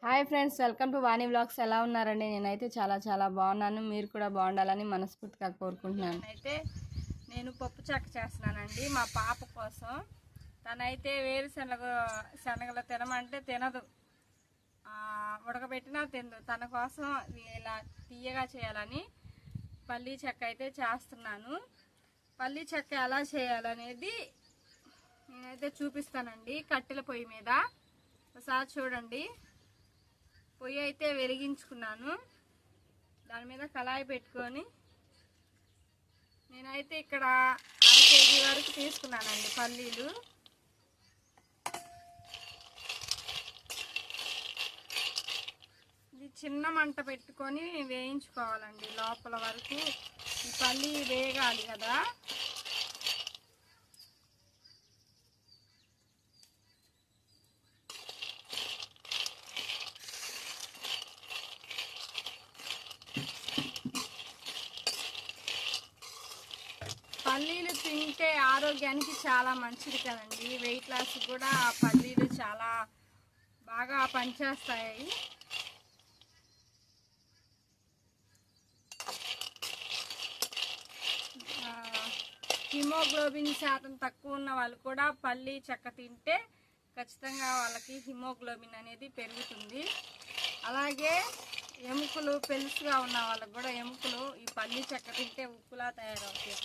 Hi friends, welcome to Vani vlogs. ఎలా ఉన్నారండి? నేనైతే చాలా బాగున్నాను. మీరు కూడా బాగుండాలని మనస్ఫూర్తిగా కోరుకుంటున్నాను. అయితే నేను పప్పు చెక్క చేస్తున్నానండి మా పాప కోసం. తనైతే శనగలు తినమంటే తినదు, ఉడకబెట్టినా తినదు. తన కోసం ఇలా తీయగా చేయాలని పల్లీ చెక్క అయితే చేస్తున్నాను. పల్లీ చెక్క ఎలా చేయాలనేది నేనైతే చూపిస్తానండి. కట్టెల పొయ్యి మీద ఒకసారి చూడండి. పొయ్యి అయితే వెలిగించుకున్నాను. దాని మీద కళాయి పెట్టుకొని నేనైతే ఇక్కడ 1 కేజీ వరకు తీసుకున్నానండి పల్లీలు. ఇది చిన్న మంట పెట్టుకొని వేయించుకోవాలండి. లోపల వరకు ఈ పల్లీ వేగాలి కదా. పల్లీలు తింటే ఆరోగ్యానికి చాలా మంచిది కదండి. వెయిట్ లాస్ కూడా పల్లీలు చాలా బాగా పనిచేస్తాయి. హిమోగ్లోబిన్ శాతం తక్కువ ఉన్న వాళ్ళు కూడా పల్లీ చెక్క తింటే ఖచ్చితంగా వాళ్ళకి హిమోగ్లోబిన్ అనేది పెరుగుతుంది. అలాగే ఎముకలు పెలుసుగా ఉన్న వాళ్ళకి కూడా ఎముకలు ఈ పల్లీ చెక్క తింటే ఉప్పులా తయారవుతాయి.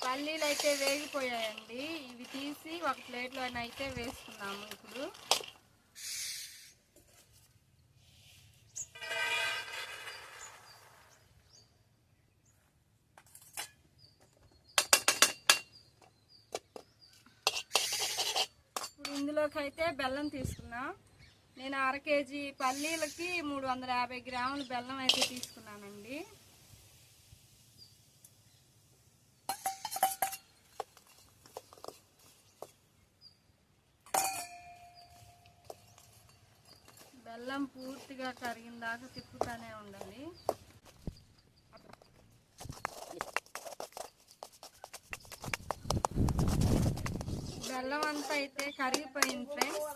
పల్లీలు అయితే వేగిపోయాయండి. ఇవి తీసి ఒక ప్లేట్లోనైతే వేసుకున్నాము. ఇప్పుడు ఇందులోకి అయితే బెల్లం తీసుకున్నాం. నేను 1/2 కేజీ పల్లీలకి 350 గ్రాములు బెల్లం అయితే తీసుకున్నానండి. బెల్లం పూర్తిగా కరిగిన దాకా తిప్పుతూనే ఉండాలి. బెల్లం అంతా అయితే కరిగిపోయింది ఫ్రెండ్స్.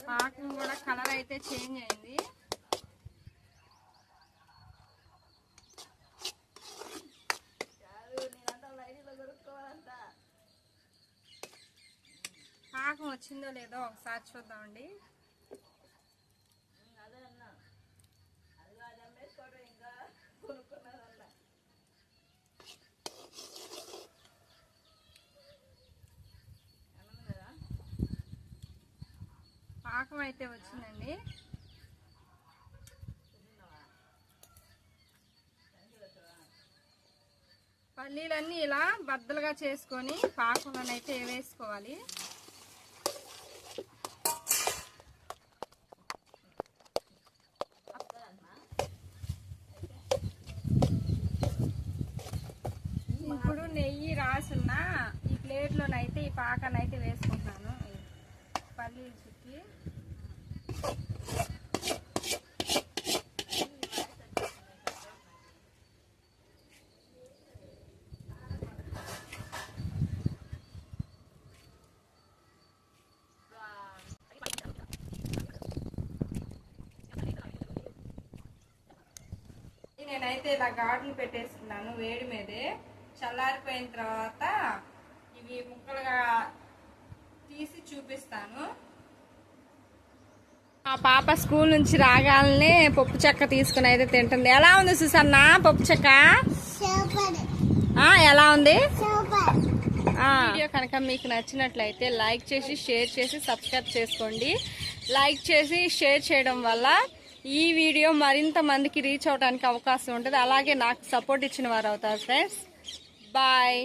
పాకం కూడా కలర్ అయితే చేంజ్ అయింది. పాకం వచ్చిందో లేదో ఒకసారి చూద్దామండి. పాకం అయితే వచ్చిందండి. పల్లీలన్నీ ఇలా బద్దలుగా చేసుకొని పాకంలోనైతే వేసుకోవాలి. ఇప్పుడు నెయ్యి రాసున్న ఈ ప్లేట్లోనైతే ఈ పాకానైతే వేసుకుంటున్నాను. పల్లీలు చుట్టి నేనైతే ఇలా గాడ్లు పెట్టేసుకున్నాను వేడి మీదే. చల్లారిపోయిన తర్వాత ఇవి ముక్కలుగా తీసి చూపిస్తాను. మా పాప స్కూల్ నుంచి రాగానే పప్పు చెక్క తీసుకుని అయితే తింటుంది. ఎలా ఉంది సుసన్న పప్పు చెక్క? ఎలా ఉంది? వీడియో కనుక మీకు నచ్చినట్లయితే లైక్ చేసి షేర్ చేసి సబ్స్క్రైబ్ చేసుకోండి. లైక్ చేసి షేర్ చేయడం వల్ల ఈ వీడియో మరింత మందికి రీచ్ అవడానికి అవకాశం ఉంటుంది. అలాగే నాకు సపోర్ట్ ఇచ్చిన వారు అవుతారు ఫ్రెండ్స్. బాయ్.